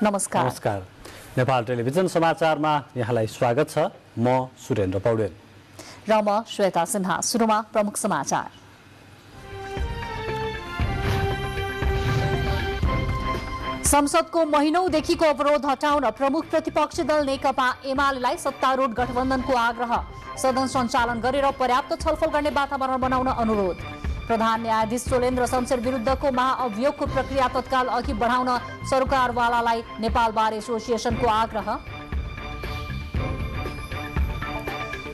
नमस्कार। नमस्कार। नेपाल टेलिभिजन समाचारमा यहाँलाई स्वागत छ। म सुरेन्द्र पौडेल र म श्वेता सिन्हा। सुरुमा प्रमुख समाचार। संसदको महिनौदेखिको अवरोध हटाउन प्रमुख प्रतिपक्षी दल नेकपा एमालेलाई सत्तारूढ गठबन्धनको आग्रह। सदन सञ्चालन गरेर पर्याप्त छलफल गर्ने वातावरण बनाउन अनुरोध। प्रधान न्यायाधीश सोलेन्द्र शमशेर विरुद्धको महाअभियोगको प्रक्रिया तत्काल अघि बढाउन सरकारवालालाई नेपाल बार एसोसिएसनको आग्रह।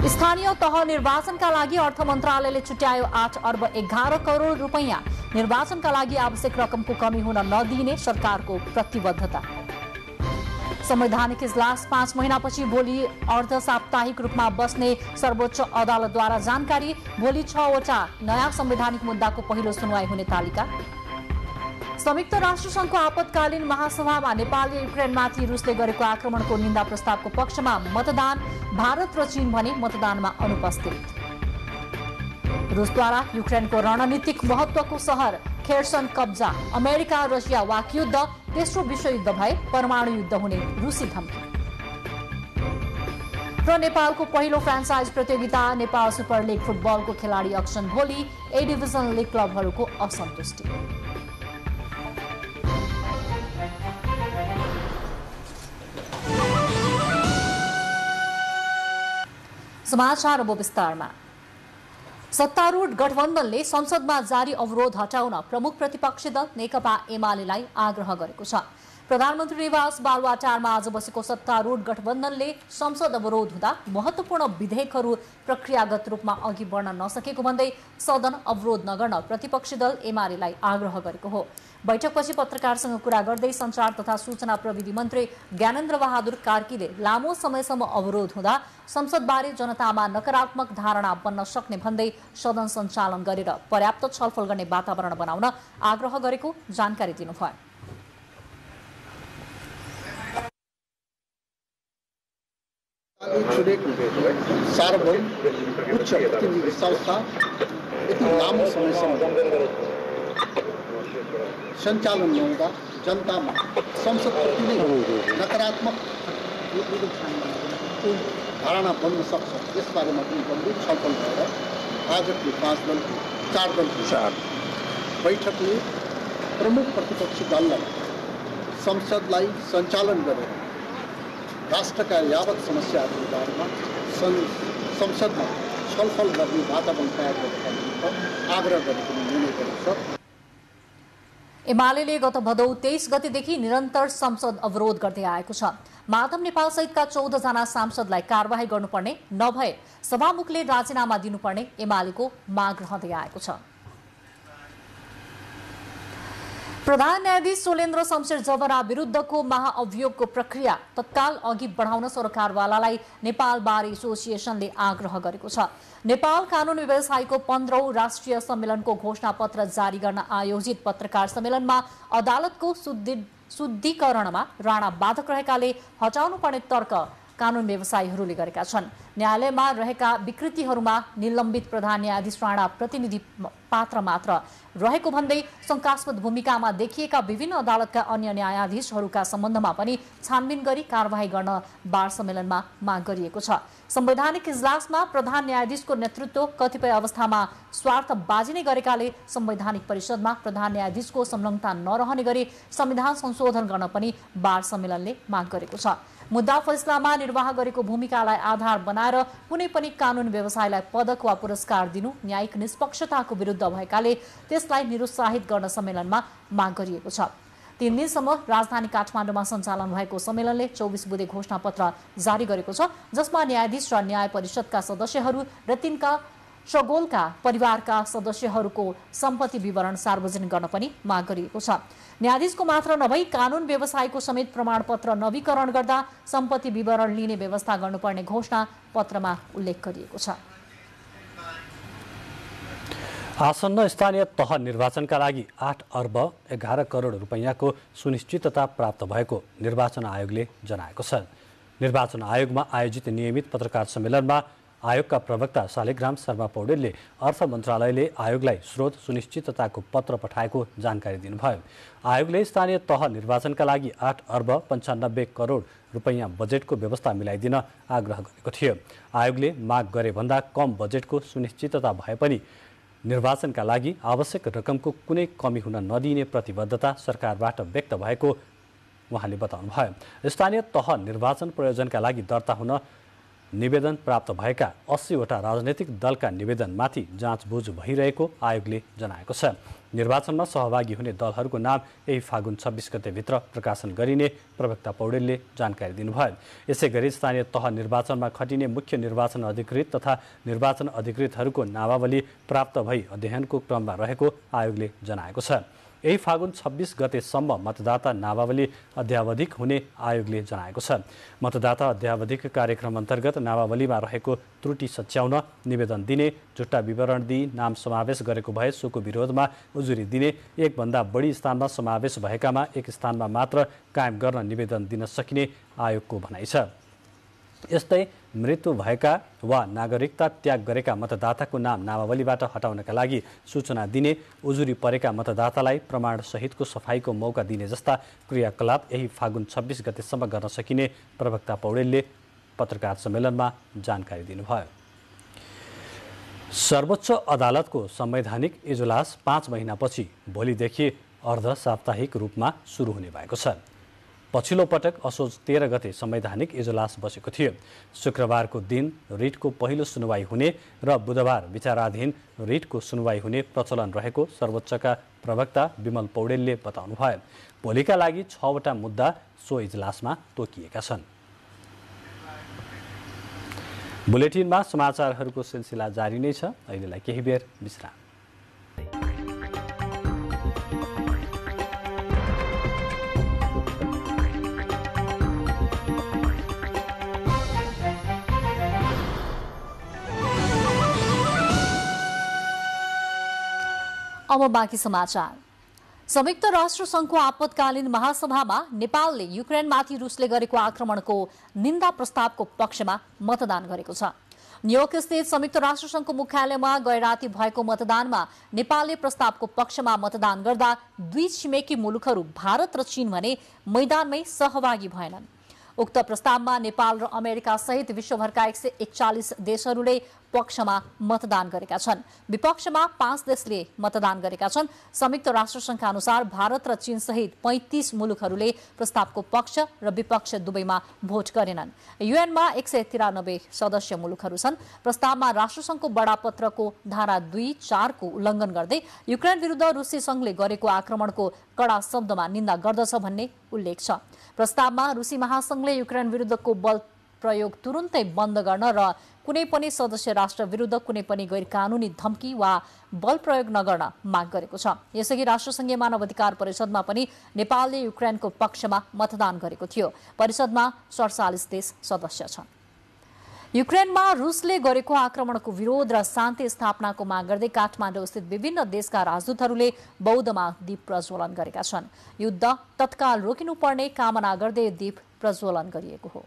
स्थानीय तह निर्वाचनका लागि अर्थ मन्त्रालयले छुट्यायो 8 अर्ब 11 करोड रुपैयाँ। निर्वाचनका लागि आवश्यक रकमको कमी हुन नदिइने सरकारको प्रतिबद्धता। संवैधानिक इजलास 5 महिनापछि भोलि अर्ध साप्ताहिक रूपमा बस्ने सर्वोच्च अदालतद्वारा जानकारी। भोलि 6वटा नयाँ संवैधानिक मुद्दाको पहिलो सुनवाई हुने तालिका। संयुक्त राष्ट्रसङ्घको आपतकालीन महासभामा नेपालले युक्रेनमाथि रुसले गरेको आक्रमणको निन्दा प्रस्तावको पक्षमा मतदान। भारत र चीन भने मतदानमा अनुपस्थित। रुसद्वारा युक्रेनको रणनीतिक महत्वको सहर खेर्सन कब्जा। अमेरिका रसिया वाकयुद्ध। तेस्रो विश्वयुद्ध भए परमाणु युद्ध हुने रुसी धम्की। र नेपालको पहिलो फ्रान्चाइज प्रतियोगिता नेपाल सुपर लिग फुटबलको खेलाडी अक्सन भोलि। ए डिभिजन लिग क्लबहरूको असन्तुष्टि। समाचार अब विस्तारमा। सत्तारूढ गठबन्धनले संसदमा जारी अवरोध हटाउन प्रमुख प्रतिपक्षी दल नेकपा एमालेलाई आग्रह गरेको छ। प्रधानमन्त्री निवास बालुवाटारमा आज बसेको सत्तारूढ गठबन्धनले संसद अवरोध हुँदा महत्वपूर्ण विधेयकहरू प्रक्रियागत रूपमा अघि बढ्न नसकेको भन्दै सदन अवरोध नगर्न प्रतिपक्षी दल एमालेलाई आग्रह गरेको हो। बैठकपछि पत्रकारसँग कुरा गर्दै सञ्चार तथा सूचना प्रविधि मन्त्री ज्ञानेन्द्र बहादुर कार्कीले लामो समयसम्म अवरोध हुँदा संसदबारे जनतामा नकारात्मक धारणा बन्न सक्ने भन्दै सदन सञ्चालन गरेर पर्याप्त छलफल गर्ने वातावरण बनाउन आग्रह गरेको जानकारी दिनुभयो। सार्वभौम उच्च प्रतिनिधि संस्था यति लामो समयसम्म सञ्चालन नहुँदा जनतामा संसदप्रति नै नकारात्मक धारणा बन्न सक्छ। यसबारेमा पनि गम्भीर छलफल भएर आजको 4 दलको बैठकले प्रमुख प्रतिपक्षी दललाई संसदलाई सञ्चालन गरेर राष्ट्रका यावत समस्याहरूको बारेमा संसदमा छलफल गर्ने वातावरण तयार गर्नका आग्रह गरेको निर्णय गरेको छ। एमालेले गत भदौ 23 गतेदेखि निरन्तर संसद अवरोध गर्दै आएको छ। माधव नेपाल सहितका 14 जना सांसदलाई कारवाही गर्नुपर्ने नभए सभामुखले राजीनामा दिनुपर्ने एमालेको माग रहँदै आएको छ। प्रधान न्यायाधीश सोलेन्द्र शमशेर जबरा विरुद्धको महाअभियोगको प्रक्रिया तत्काल अघि बढाउन सरकारवालालाई नेपाल बार एसोसिएसनले आग्रह गरेको छ। नेपाल कानून व्यवसायीको 15औं राष्ट्रिय सम्मेलनको घोषणापत्र जारी गर्न आयोजित पत्रकार सम्मेलनमा अदालतको शुद्धिकरणमा राणा बाधक रहेकाले हटाउनुपर्ने तर्क कानून व्यवसायीहरूले गरेका छन्। न्यायालयमा रहेका विकृतिहरूमा निलम्बित प्रधान न्यायाधीश राणा प्रतिनिधि पात्र मात्र रहेको भन्दै शंकास्पद भूमिकामा देखिएका विभिन्न अदालतका अन्य न्यायाधीशहरूका सम्बन्धमा पनि छानबिन गरी कारवाही गर्न बार सम्मेलनमा माग गरिएको छ। संवैधानिक इजलासमा प्रधान न्यायाधीशको नेतृत्व कतिपय अवस्थामा स्वार्थबाजी नै गरेकाले संवैधानिक परिषदमा प्रधान न्यायाधीशको संलग्नता नरहने गरी संविधान संशोधन गर्न पनि बार सम्मेलनले माग गरेको छ। मुद्दा फैसलामा निर्वाह गरेको भूमिकालाई आधार बनाएर कुनै पनि कानून व्यवसायलाई पदक वा पुरस्कार दिनु न्यायिक निष्पक्षताको विरुद्ध भएकाले त्यसलाई निरुत्साहित गर्न सम्मेलनमा माग गरिएको छ। 3 दिनसम्म राजधानी काठमाडौँमा सञ्चालन भएको सम्मेलनले 24 बुँदे घोषणापत्र जारी गरेको छ, जसमा न्यायाधीश र न्याय परिषदका सदस्यहरू र तिनका शगोलका परिवारका सदस्यहरूको सम्पत्ति विवरण सार्वजनिक गर्न पनि माग गरिएको छ। न्यायाधीशको मात्र नभई कानून व्यवसायको समेत प्रमाणपत्र नवीकरण गर्दा सम्पत्ति विवरण लिने व्यवस्था गर्नुपर्ने घोषणा पत्रमा उल्लेख गरिएको छ। आसन्न स्थानीय तह निर्वाचनका लागि 8 अर्ब 11 करोड रुपैयाँको सुनिश्चितता प्राप्त भएको निर्वाचन आयोगले जनाएको छ। निर्वाचन आयोगमा आयोजित नियमित पत्रकार सम्मेलनमा आयोगका प्रवक्ता शालिग्राम शर्मा पौडेलले अर्थ मन्त्रालयले आयोगलाई स्रोत सुनिश्चितताको पत्र पठाएको जानकारी दिनुभयो। आयोगले स्थानीय तह निर्वाचनका लागि 8 अर्ब 95 करोड रुपैयाँ बजेटको व्यवस्था मिलाइदिन आग्रह गरेको थियो। आयोगले माग गरे भन्दा कम बजेटको सुनिश्चितता भए पनि निर्वाचनका लागि आवश्यक रकमको कुनै कमी हुन नदिने प्रतिबद्धता सरकारबाट व्यक्त भएको उहाँले बताउनुभयो। स्थानीय तह निर्वाचन प्रयोजनका लागि दर्ता हुन निवेदन प्राप्त भएका 80वटा राजनैतिक दलका निवेदनमाथि जाँचबुझ भइरहेको आयोगले जनाएको छ। निर्वाचनमा सहभागी हुने दलहरूको नाम यही फागुन 26 गतेभित्र प्रकाशन गरिने प्रवक्ता पौडेलले जानकारी दिनुभयो। यसैगरी स्थानीय तह निर्वाचनमा खटिने मुख्य निर्वाचन अधिकृत तथा निर्वाचन अधिकृतहरूको नामावली प्राप्त भई अध्ययनको क्रममा रहेको आयोगले जनाएको छ। यही फागुन 26 गतेसम्म मतदाता नामावली अध्यावधिक हुने आयोगले जनाएको छ। मतदाता अध्यावधिक कार्यक्रम अन्तर्गत नामावलीमा रहेको त्रुटि सच्याउन निवेदन दिने, झुट्टा विवरण दिई नाम समावेश गरेको भए सोको विरोधमा उजुरी दिने, एकभन्दा बढी स्थानमा समावेश भएकामा एक स्थानमा मात्र कायम गर्न निवेदन दिन सकिने आयोगको भनाइ छ। यस्तै मृत्यु भएका वा नागरिकता त्याग गरेका मतदाताको नाम नामावलीबाट हटाउनका लागि सूचना दिने, उजुरी परेका मतदातालाई प्रमाणसहितको सफाईको मौका दिने जस्ता क्रियाकलाप यही फागुन 26 गतेसम्म गर्न सकिने प्रवक्ता पौडेलले पत्रकार सम्मेलनमा जानकारी दिनुभयो। सर्वोच्च अदालतको संवैधानिक इजलास 5 महिनापछि भोलिदेखि अर्ध साप्ताहिक रूपमा सुरु हुने भएको छ। पछिल्लो पटक असोज 13 गते संवैधानिक इजलास बसेको थियो। शुक्रबारको दिन रिटको पहिलो सुनवाई हुने र बुधबार विचाराधीन रिटको सुनवाई हुने प्रचलन रहेको सर्वोच्चका प्रवक्ता विमल पौडेलले बताउनुभयो। भोलिका लागि 6वटा मुद्दा सो इजलासमा तोकिएका छन्। बुलेटिनमा समाचारहरूको सिलसिला जारी नै छ। अहिलेलाई केही बेर विश्राम। अब बाँकी समाचार। संयुक्त राष्ट्र संघको आपतकालीन महासभामा नेपालले युक्रेनमाथि रुसले गरेको आक्रमणको निन्दा प्रस्तावको पक्षमा मतदान गरेको छ। न्युयोर्क स्थित संयुक्त राष्ट्र संघको मुख्यालयमा गैराती भएको मतदानमा नेपालले प्रस्तावको पक्षमा मतदान गर्दा दुई छिमेकी मुलुकहरू भारत र चीन भने मैदानमै सहभागी भएनन्। उक्त प्रस्तावमा नेपाल र अमेरिका सहित विश्वभरका 141 देशहरूले पक्षमा मतदान गरेका छन्। विपक्षमा 5 देशले मतदान गरेका छन्। संयुक्त राष्ट्र संघका अनुसार भारत र चीन सहित 35 मुलुकहरूले प्रस्तावको पक्ष र विपक्ष दुवैमा भोट गरेनन्। युएनमा 193 सदस्य मुलुकहरू छन्। प्रस्तावमा राष्ट्रसंघको बडापत्रको धारा 2-4 को उल्लङ्घन गर्दै युक्रेन विरुद्ध रुसी संघले गरेको आक्रमणको कडा शब्दमा निन्दा गर्दछ भन्ने उल्लेख छ। प्रस्तावमा रुसी महासंघले युक्रेन विरुद्धको बल प्रयोग तुरुन्तै बन्द गर्न र कुनै पनि सदस्य राष्ट्र विरुद्ध कुनै पनि गैर कानूनी धम्की वा बल प्रयोग नगर्न माग गरेको छ। यसअघि राष्ट्रसंघीय मानव अधिकार परिषदमा पनि नेपालले युक्रेनको पक्षमा मतदान गरेको थियो। परिषदमा 47 देश सदस्य छन्। युक्रेनमा रुसले गरेको आक्रमणको विरोध र शान्ति स्थापनाको माग गर्दै काठमाडौँ स्थित विभिन्न देशका राजदूतहरूले बौद्धमा दीप प्रज्वलन गरेका छन्। युद्ध तत्काल रोकिनुपर्ने कामना गर्दै दीप प्रज्वलन गरिएको हो।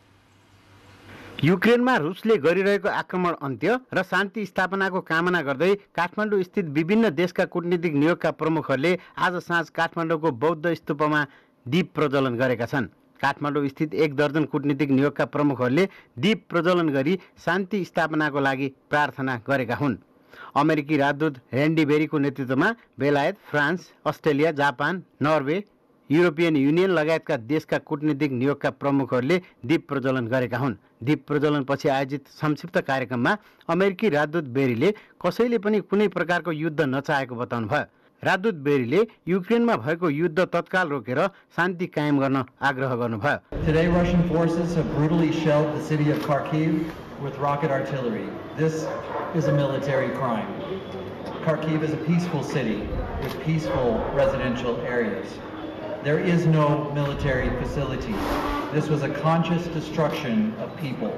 युक्रेनमा रुसले गरिरहेको आक्रमण अन्त्य र शान्ति स्थापनाको कामना गर्दै काठमाडौँ स्थित विभिन्न देशका कूटनीतिक नियोगका प्रमुखहरूले आज साँझ काठमाडौँको बौद्ध स्तूपमा दीप प्रज्वलन गरेका छन्। काठमाडौँ स्थित 1 दर्जन कूटनीतिक नियोगका प्रमुखहरूले दीप प्रज्वलन गरी शान्ति स्थापनाको लागि प्रार्थना गरेका हुन्। अमेरिकी राजदूत र्यान्डी बेरीको नेतृत्वमा बेलायत, France, Australia, Japan, Norway, European union लगायतका देशका कूटनीतिक नियोगका प्रमुखहरूले दीप प्रज्वलन गरेका हुन्। दीप प्रज्वलनपछि आयोजित संक्षिप्त कार्यक्रममा अमेरिकी राजदूत बेरीले कसैले पनि कुनै प्रकारको युद्ध नचाहेको बताउनुभयो। राजदूत बेरीले युक्रेनमा भएको युद्ध तत्काल रोकेर शान्ति कायम गर्न आग्रह गर्नुभयो। Today Russian forces have brutally shelled the city of Kharkiv with rocket artillery. This is a military crime. Kharkiv is a peaceful city with peaceful residential areas. There is no military facility. This was a conscious destruction of people.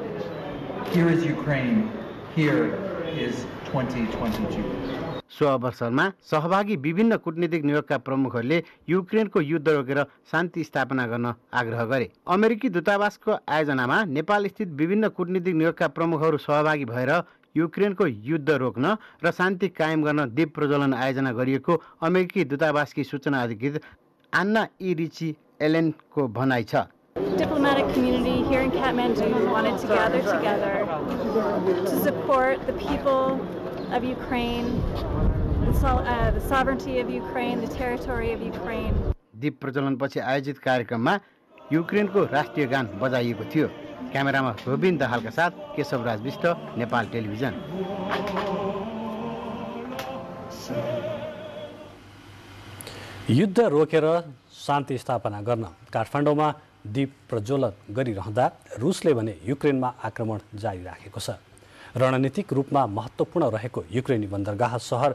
Here is Ukraine. Here is 2022. So अवसरमा सहभागी विभिन्न कूटनीतिक नियोगका प्रमुखहरूले युक्रेनको युद्ध रोकेर शान्ति स्थापना गर्न आग्रह गरे। अमेरिकी दूतावासको आयोजनामा नेपालस्थित विभिन्न कूटनीतिक नियोगका प्रमुखहरू सहभागी भएर युक्रेनको युद्ध रोक्न र शान्ति कायम गर्न दीप प्रज्वलन आयोजना गरिएको अमेरिकी दूतावासकी सूचना अधिकृत आन्ना रिची एलेनको भनाइ छ। Diplomatic community here in Kathmandu wanted to gather together to support the people of Ukraine, the sovereignty of Ukraine, the territory of Ukraine. दीप प्रज्वलनपछि आयोजित कार्यक्रममा युक्रेनको राष्ट्रिय गान बजाइएको थियो। क्यामेरामा रोबिन दाहालका साथ केशवराज विष्ट, नेपाल टेलिभिजन। युद्ध रोकेर शान्ति स्थापना गर्न काठमाडौँमा दीप प्रज्वलन गरिरहँदा रुसले भने युक्रेनमा आक्रमण जारी राखेको छ। रणनीतिक रूपमा महत्त्वपूर्ण रहेको युक्रेनी बन्दरगाह सहर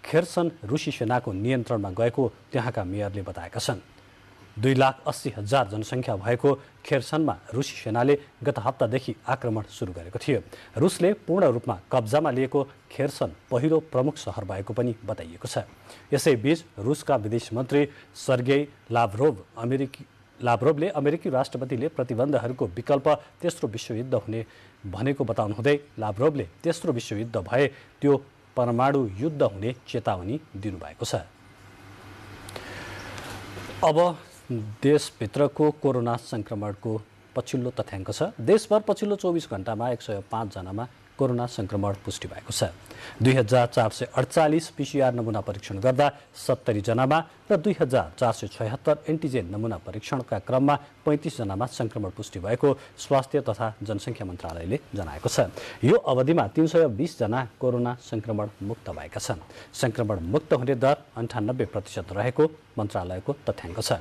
खेर्सन रुसी सेनाको नियन्त्रणमा गएको त्यहाँका मेयरले बताएका छन्। 2,80,000 जनसङ्ख्या भएको खेर्सनमा रुसी सेनाले गत हप्तादेखि आक्रमण सुरु गरेको थियो। रुसले पूर्ण रूपमा कब्जामा लिएको खेर्सन पहिलो प्रमुख सहर भएको पनि बताइएको छ। यसैबीच रुसका विदेश मन्त्री सर्गेई लाभ्रोभले अमेरिकी राष्ट्रपतिले प्रतिबन्धहरूको विकल्प तेस्रो विश्वयुद्ध हुने भनेको बताउनुहुँदै लाभ्रोभले तेस्रो विश्वयुद्ध भए त्यो परमाणु युद्ध हुने चेतावनी दिनुभएको छ। अब देशभित्रको कोरोना संक्रमणको पछिल्लो तथ्याङ्क छ। देशभर पछिल्लो 24 घण्टामा 105 जनामा कोरोना संक्रमण पुष्टि भएको छ। 2,448 पीसीआर नमुना परीक्षण गर्दा 70 जनामा र 2,476 एन्टिजेन नमुना परीक्षणका क्रममा 35 जनामा संक्रमण पुष्टि भएको स्वास्थ्य तथा जनसङ्ख्या मन्त्रालयले जनाएको छ। यो अवधिमा 320 जना कोरोना संक्रमण मुक्त भएका छन्। संक्रमण मुक्त हुने दर 98% रहेको मन्त्रालयको तथ्याङ्क छ।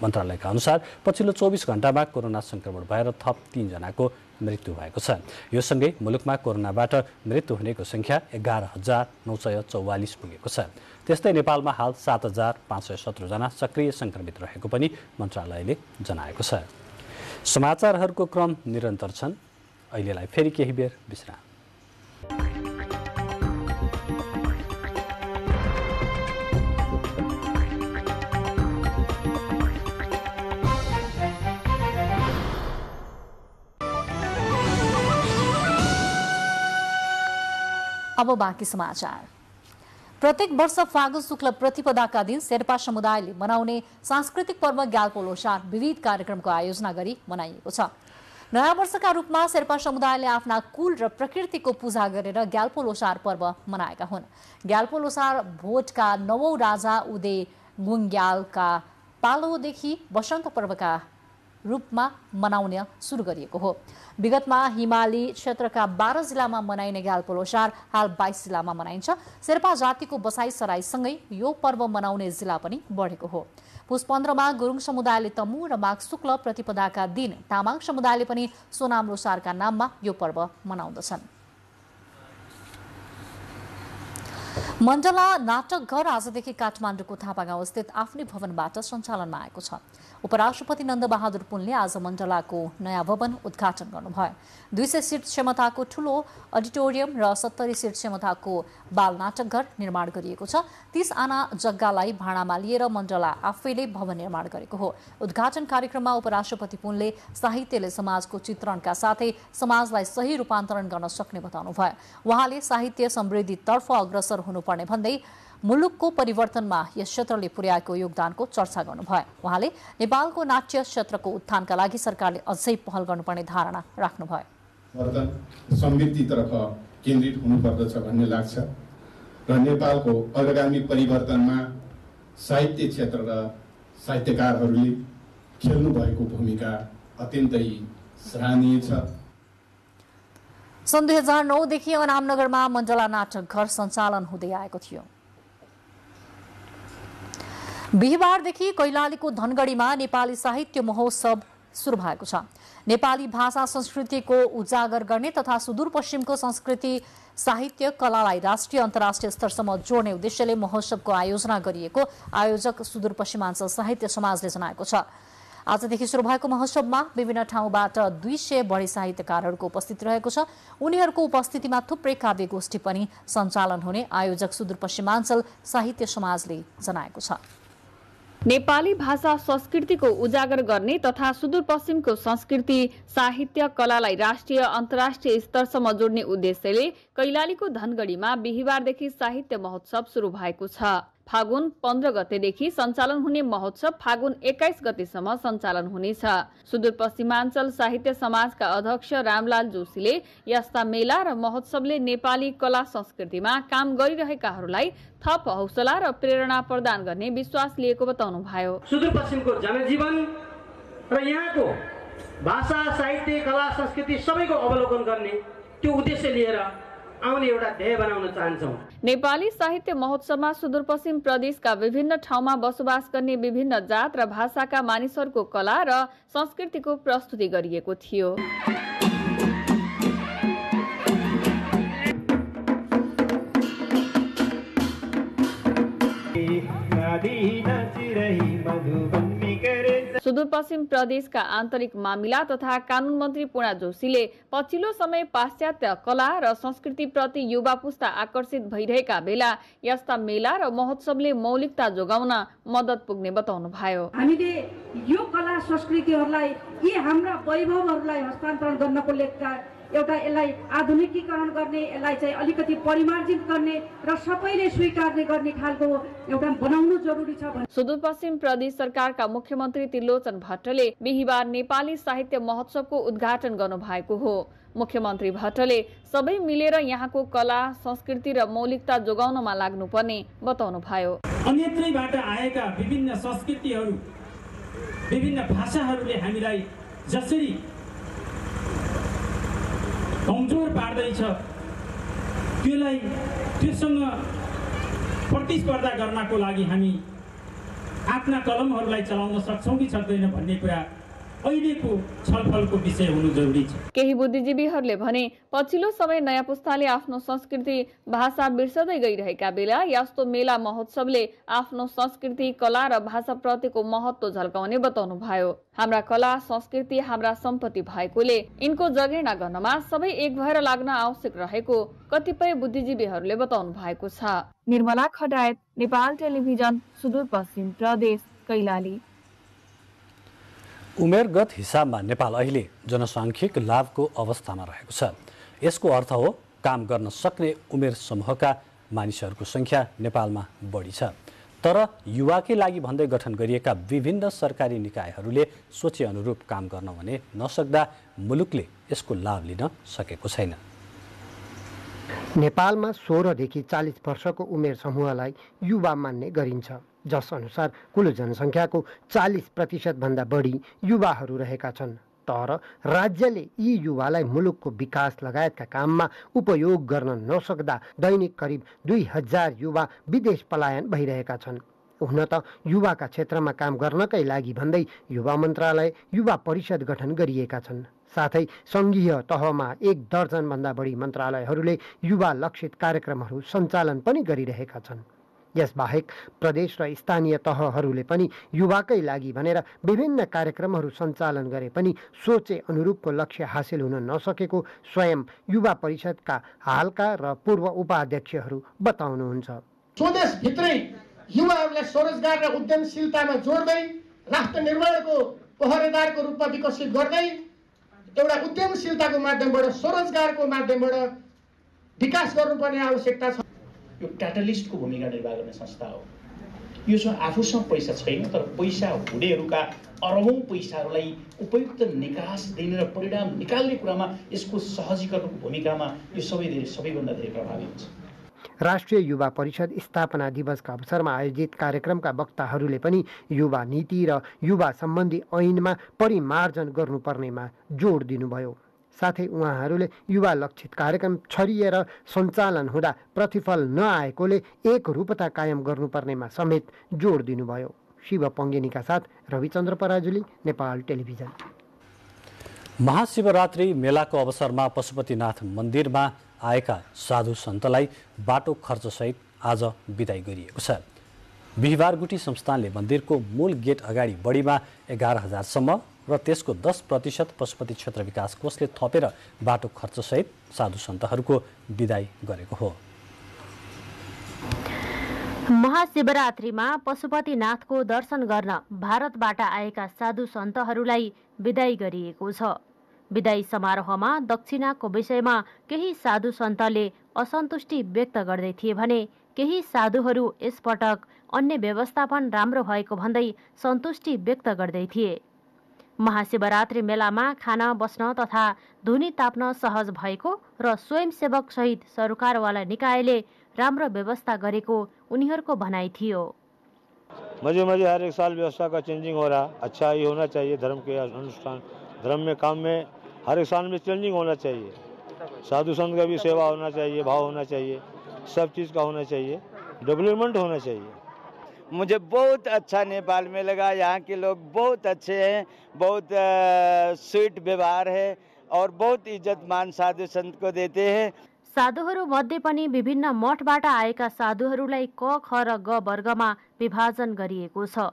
मन्त्रालयका अनुसार पछिल्लो 24 घण्टामा कोरोना संक्रमण भएर थप 3 जनाको मृत्यु भएको छ। यो सँगै मुलुकमा कोरोनाबाट मृत्यु हुनेको सङ्ख्या 11,944 पुगेको छ। त्यस्तै नेपालमा हाल 7,517 जना सक्रिय सङ्क्रमित रहेको पनि मन्त्रालयले जनाएको छ। समाचारहरूको क्रम निरन्तर छन्। अहिलेलाई फेरि केही बेर विश्राम। अब बाँकी समाचार। प्रत्येक वर्ष फागुन शुक्ल प्रतिपदाका दिन शेर्पा समुदायले मनाउने सांस्कृतिक पर्व ग्याल्पो लोसार विविध कार्यक्रमको आयोजना गरी मनाइएको छ। नयाँ वर्षका रूपमा शेर्पा समुदायले आफ्ना कुल र प्रकृतिको पूजा गरेर ग्याल्पो लोसार पर्व मनाएका हुन्। ग्याल्पो लोसार भोटका 9औं राजा उदय गुङ्ग्यालका पालोदेखि वसन्त पर्वका रूपमा मनाउने सुरु गरिएको हो। विगतमा हिमाली क्षेत्रका 12 जिल्लामा मनाइने ग्याल्पो लोसार हाल 22 जिल्लामा मनाइन्छ। शेर्पा जातिको बसाइसराईसँगै यो पर्व मनाउने जिल्ला पनि बढेको हो। पुस 15मा गुरुङ समुदायले तमु र माघ शुक्ल प्रतिपदाका दिन तामाङ समुदायले पनि सोनाम लोसारका नाममा यो पर्व मनाउँदछन्। मण्डला नाटकघर आजदेखि काठमाडौँको थापागाउँ स्थित आफ्नै भवनबाट सञ्चालनमा आएको छ। उपराष्ट्रपति नन्दबहादुर पुनले आज मण्डलाको नयाँ भवन उद्घाटन गर्नुभयो। 200 सिट क्षमताको ठूलो अडिटोरियम र 70 सिट क्षमताको बाल नाटकघर निर्माण गरिएको छ। 30 आना जग्गालाई भाडामा लिएर मण्डला आफैले भवन निर्माण गरेको हो। उद्घाटन कार्यक्रममा उपराष्ट्रपति पुनले साहित्यले समाजको चित्रणका साथै समाजलाई सही रूपान्तरण गर्न सक्ने बताउनुभयो। उहाँले साहित्य समृद्धितर्फ अग्रसर हुनुपर्ने भन्दै मुलुकको परिवर्तनमा यस क्षेत्रले पुर्याएको योगदानको चर्चा गर्नुभयो। उहाँले नेपालको नाट्य क्षेत्रको उत्थानका लागि सरकारले अझै पहल गर्नुपर्ने धारणा राख्नुभयो। समृद्धितर्फ केन्द्रित हुनुपर्दछ भन्ने लाग्छ र नेपालको अग्रगामी परिवर्तनमा साहित्य क्षेत्र र साहित्यकारहरूले खेल्नु भएको भूमिका अत्यन्तै सराहनीय छ। सन् 2009 देखि अनामनगरमा मण्डला नाटकघर सञ्चालन हुँदै आएको थियो। बिहिबारदेखि कैलालीको धनगढीमा नेपाली साहित्य महोत्सव सुरु भएको छ। नेपाली भाषा संस्कृतिको उजागर गर्ने तथा सुदूरपश्चिमको संस्कृति साहित्य कलालाई राष्ट्रिय अन्तर्राष्ट्रिय स्तरसम्म जोड्ने उद्देश्यले महोत्सवको आयोजना गरिएको आयोजक सुदूरपश्चिमाञ्चल साहित्य समाजले जनाएको छ। आजदेखि सुरु भएको महोत्सवमा विभिन्न ठाउँबाट 200 बढी साहित्यकारहरूको उपस्थिति रहेको छ। उनीहरूको उपस्थितिमा थुप्रै काव्य गोष्ठी पनि सञ्चालन हुने आयोजक सुदूरपश्चिमाञ्चल साहित्य समाजले जनाएको छ। नेपाली भाषा संस्कृतिको उजागर गर्ने तथा सुदूरपश्चिमको संस्कृति साहित्य कलालाई राष्ट्रिय अन्तर्राष्ट्रिय स्तरसम्म जोड्ने उद्देश्यले कैलालीको धनगढीमा बिहिबारदेखि साहित्य महोत्सव सुरु भएको छ। फागुन 15 गतेदेखि सञ्चालन हुने महोत्सव फागुन 21 गतेसम्म सञ्चालन हुनेछ। सुदूरपश्चिमाञ्चल साहित्य समाजका अध्यक्ष रामलाल जोशीले यस्ता मेला र महोत्सवले नेपाली कला संस्कृतिमा काम गरिरहेकाहरूलाई थप हौसला र प्रेरणा प्रदान गर्ने विश्वास लिएको बताउनुभयो। सुदूरपश्चिमको जनजीवन र यहाँको भाषा साहित्य कला संस्कृति सबैको अवलोकन गर्ने त्यो उद्देश्य लिएर आउने एउटा ध्येय बनाउन चाहन्छौँ। नेपाली साहित्य महोत्सवमा सुदूरपश्चिम प्रदेशका विभिन्न ठाउँमा बसोबास गर्ने विभिन्न जात र भाषाका मानिसहरूको कला र संस्कृतिको प्रस्तुति गरिएको थियो। सुदूरपश्चिम प्रदेशका आन्तरिक मामिला तथा कानून मन्त्री पूर्णा जोशीले पछिल्लो समय पाश्चात्य कला र संस्कृति प्रति युवा पुस्ता आकर्षित भइरहेका बेला यस्ता मेला र महोत्सवले मौलिकता जोगाउन मद्दत पुग्ने बताउनुभयो। हामीले यो कला संस्कृतिहरूलाई यी हाम्रा वैभवहरूलाई हस्तान्तरण गर्नको लेखा एउटा यसलाई आधुनिकीकरण गर्ने, यसलाई चाहिँ अलिकति परिमार्जित गर्ने र सबैले स्वीकार्ने गर्ने खालको एउटा बनाउनु जरुरी छ। सुदूरपश्चिम प्रदेश सरकारका मुख्यमन्त्री त्रिलोचन भट्टले बिहिबार नेपाली साहित्य महोत्सवको उद्घाटन गर्नुभएको हो। मुख्यमन्त्री भट्टले सबै मिलेर यहाँको कला संस्कृति र मौलिकता जोगाउनमा लाग्नुपर्ने बताउनुभयो। अन्यत्रैबाट आएका विभिन्न संस्कृतिहरू विभिन्न भाषाहरूले हामीलाई जसरी कमजोर पार्दैछ त्योसँग प्रतिस्पर्धा गर्नको लागि हामी आफ्ना कलमहरूलाई चलाउन सक्छौँ कि सक्दैन भन्ने कुरा अहिलेको छलफलको विषय हुनु जरुरी छ। केही बुद्धिजीवीहरूले भने पछिल्लो समय नयाँ पुस्ताले आफ्नो संस्कृति भाषा बिर्सदै गइरहेका बेला यस्तो मेला महोत्सवले आफ्नो संस्कृति कला र भाषा प्रतिको महत्त्व झल्काउने बताउनुभयो। हाम्रा कला संस्कृति हाम्रा सम्पत्ति भएकोले यिनको जगेर्ना गर्नमा सबै एक भएर लाग्न आवश्यक रहेको कतिपय बुद्धिजीवीहरूले बताउनु भएको छ। निर्मला खडायत, नेपाल टेलिभिजन, सुदूरपश्चिम प्रदेश, कैलाली। उमेरगत हिसाबमा नेपाल अहिले जनसाङ्ख्यिक लाभको अवस्थामा रहेको छ। यसको अर्थ हो काम गर्न सक्ने उमेर समूहका मानिसहरूको सङ्ख्या नेपालमा बढी छ। तर युवाकै लागि भन्दै गठन गरिएका विभिन्न सरकारी निकायहरूले सोचे अनुरूप काम गर्न भने नसक्दा मुलुकले यसको लाभ लिन सकेको छैन। नेपालमा 16 देखि 40 वर्षको उमेर समूहलाई युवा मान्ने गरिन्छ, जस अनुसार कुल जनसङ्ख्याको 40% भन्दा बढी युवाहरू रहेका छन्। तर राज्यले यी युवालाई मुलुकको विकास लगायतका काममा उपयोग गर्न नसक्दा दैनिक करिब 2000 युवा विदेश पलायन भइरहेका छन्। हुन त युवाका क्षेत्रमा काम गर्नकै लागि भन्दै युवा मन्त्रालय युवा परिषद गठन गरिएका छन्। साथै सङ्घीय तहमा 1 दर्जन भन्दा बढी मन्त्रालयहरूले युवा लक्षित कार्यक्रमहरू सञ्चालन पनि गरिरहेका छन्। यसबाहेक प्रदेश र स्थानीय तहहरूले पनि युवाकै लागि भनेर विभिन्न कार्यक्रमहरू सञ्चालन गरे पनि सोचे अनुरूपको लक्ष्य हासिल हुन नसकेको स्वयं युवा परिषदका हालका र पूर्व उपाध्यक्षहरू बताउनुहुन्छ। स्वदेशभित्रै युवाहरूलाई स्वरोजगार र उद्यमशीलतामा जोड्दै राष्ट्र निर्माणको पहरेदारको रूपमा विकसित गर्दै एउटा उद्यमशीलताको माध्यमबाट स्वरोजगारको माध्यमबाट विकास गर्नुपर्ने आवश्यकता छ। यो क्याटलिस्टको भूमिका निर्वाह गर्ने संस्था हो। यो छ आफूसँग पैसा छैन तर पैसा हुनेहरूका अरबौं पैसाहरूलाई उपयुक्त निकास दिने र परिणाम निकाल्ने कुरामा यसको सहजीकरणको भूमिकामा यो सबैभन्दा धेरै प्रभावी हुन्छ। राष्ट्रिय युवा परिषद स्थापना दिवसका अवसरमा आयोजित कार्यक्रमका वक्ताहरूले पनि युवा नीति र युवा सम्बन्धी ऐनमा परिमार्जन गर्नुपर्नेमा जोड दिनुभयो। साथै उहाँहरूले युवा लक्षित कार्यक्रम छरिएर सञ्चालन हुँदा प्रतिफल नआएकोले एकरूपता कायम गर्नुपर्नेमा समेत जोड दिनुभयो। शिव पङ्गेनीका साथ रविचन्द्र पराजुली, नेपाल टेलिभिजन। महाशिवरात्रि मेलाको अवसरमा पशुपतिनाथ मन्दिरमा आएका साधु सन्तलाई बाटो खर्चसहित आज बिदाई गरिएको छ। बिहिबार गुठी संस्थानले मन्दिरको मूल गेट अगाडि बढीमा 11,000 सम्म र त्यसको 10% पशुपति क्षेत्र विकास कोषले थपेर बाटो खर्चसहित साधु सन्तहरूको बिदाई गरेको हो। महाशिवरात्रिमा पशुपतिनाथको दर्शन गर्न भारतबाट आएका साधु सन्तहरूलाई बिदाई गरिएको छ। बिदाई समारोहमा दक्षिणाको विषयमा केही साधु सन्तले असन्तुष्टि व्यक्त गर्दै थिए भने केही साधुहरू यसपटक अन्य व्यवस्थापन राम्रो भएको भन्दै सन्तुष्टि व्यक्त गर्दै थिए। महाशिवरात्रि मेलामा खान बस्न तथा धुनी ताप्न सहज भएको र स्वयंसेवक सहित सरकारवाला निकायले राम्रो व्यवस्था गरेको उनीहरूको भनाइ थियो। मजे मजे हर एक साल व्यवस्था का चेंजिंग हो रहा, अच्छा ही होना चाहिए। धर्म के अनुष्ठान, धर्म में, काम में हर एक साल में चेंजिंग होना चाहिए। साधु संत का भी सेवा होना चाहिए, भाव होना चाहिए, सब चीज़ का होना चाहिए, डेवलपमेंट होना चाहिए। मुझे बहुत अच्छा नेपाल में लगा। यहाँ के लोग बहुत अच्छे हैं, बहुत स्वीट व्यवहार है और बहुत इज्जत मान साधु संत को देते हैं। साधुहरू मध्ये पनि विभिन्न मठबाट आएका साधुहरूलाई क, ख र ग वर्गमा विभाजन गरिएको छ।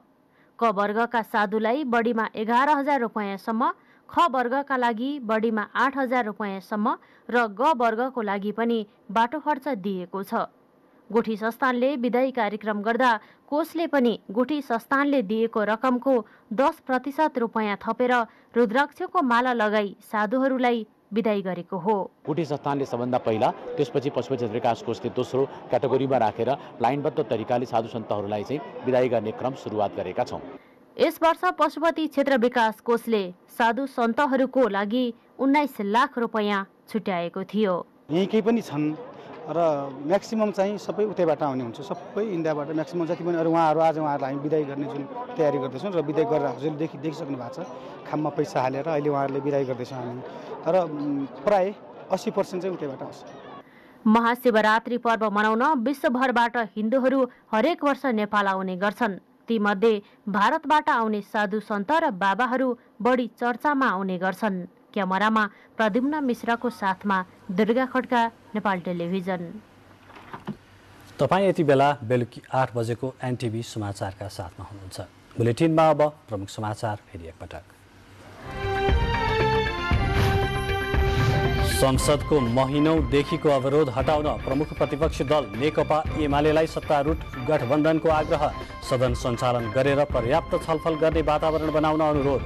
क वर्गका साधुलाई बढीमा 11,000 रुपैयाँसम्म, ख वर्गका लागि बढीमा 8,000 रुपैयाँसम्म र ग वर्गको लागि पनि बाटो खर्च दिएको छ। गुठी संस्थानले बिदाई कार्यक्रम गर्दा कोषले पनि गुठी संस्थानले दिएको रकमको 10% रुपैयाँ थपेर रुद्राक्षको माला लगाई साधुहरूलाई बिदाई गरेको हो। गुठी संस्थानले सबभन्दा पहिला, त्यसपछि पशुपति क्षेत्र विकास कोषले दोस्रो क्याटेगोरीमा राखेर लाइनबद्ध तरिकाले साधु सन्तहरूलाई चाहिँ बिदाई गर्ने क्रम सुरुवात गरेका छौँ। यस वर्ष पशुपति क्षेत्र विकास कोषले साधु सन्तहरूको लागि 19 लाख रुपैयाँ छुट्याएको थियो। यही केही पनि छन् र म्याक्सिमम चाहिँ सबै उतैबाट आउने हुन्छ, सबै इन्डियाबाट म्याक्सिमम जति पनि अरू उहाँहरू आज उहाँहरूलाई हामी बिदाई गर्ने जुन तयारी गर्दैछौँ र बिदाई गरेर हजुरले देखिसक्नु भएको छ, खाममा पैसा हालेर अहिले उहाँहरूले बिदाई गर्दैछौँ हामी। तर प्राय 80% चाहिँ उतैबाट आउँछ। महाशिवरात्रि पर्व मनाउन विश्वभरबाट हिन्दूहरू हरेक वर्ष नेपाल आउने गर्छन्। तीमध्ये भारतबाट आउने साधु सन्त र बाबाहरू बढी चर्चामा आउने गर्छन्। क्यामेरामा प्रद्युम्न मिश्रको साथमा दुर्गा खड्का, नेपाल टेलिभिजन। तपाईँ यति बेला बेलुकी 8 बजेको एनटिभी समाचारका साथमा हुनुहुन्छ। बुलेटिनमा अब प्रमुख समाचार फेरि एकपटक। संसदको महिनौदेखिको अवरोध हटाउन प्रमुख प्रतिपक्षी दल नेकपा एमालेलाई सत्तारूढ गठबन्धनको आग्रह। सदन सञ्चालन गरेर पर्याप्त छलफल गर्ने वातावरण बनाउन अनुरोध।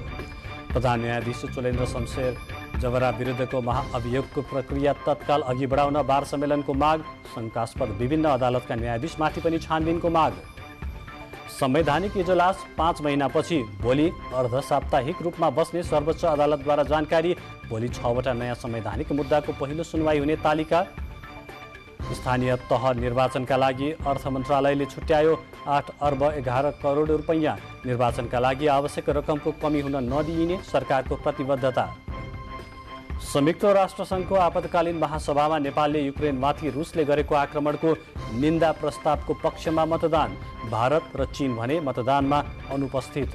प्रधान न्यायाधीश चोलेन्द्र शमशेर जबरा विरुद्धको महाअभियोगको प्रक्रिया तत्काल अघि बढाउन बार सम्मेलनको माग। शङ्कास्पद विभिन्न अदालतका न्यायाधीशमाथि पनि छानबिनको माग। संवैधानिक इजलास 5 महिनापछि भोलि अर्ध साप्ताहिक रूपमा बस्ने सर्वोच्च अदालतद्वारा जानकारी। भोलि 6वटा नयाँ संवैधानिक मुद्दाको पहिलो सुनवाई हुने तालिका। स्थानीय तह निर्वाचनका लागि अर्थ मन्त्रालयले छुट्यायो 8 अर्ब 11 करोड रुपैयाँ। निर्वाचनका लागि आवश्यक रकमको कमी हुन नदिइने सरकारको प्रतिबद्धता। संयुक्त राष्ट्रसङ्घको आपतकालीन महासभामा नेपालले युक्रेनमाथि रुसले गरेको आक्रमणको निन्दा प्रस्तावको पक्षमा मतदान। भारत र चीन भने मतदानमा अनुपस्थित।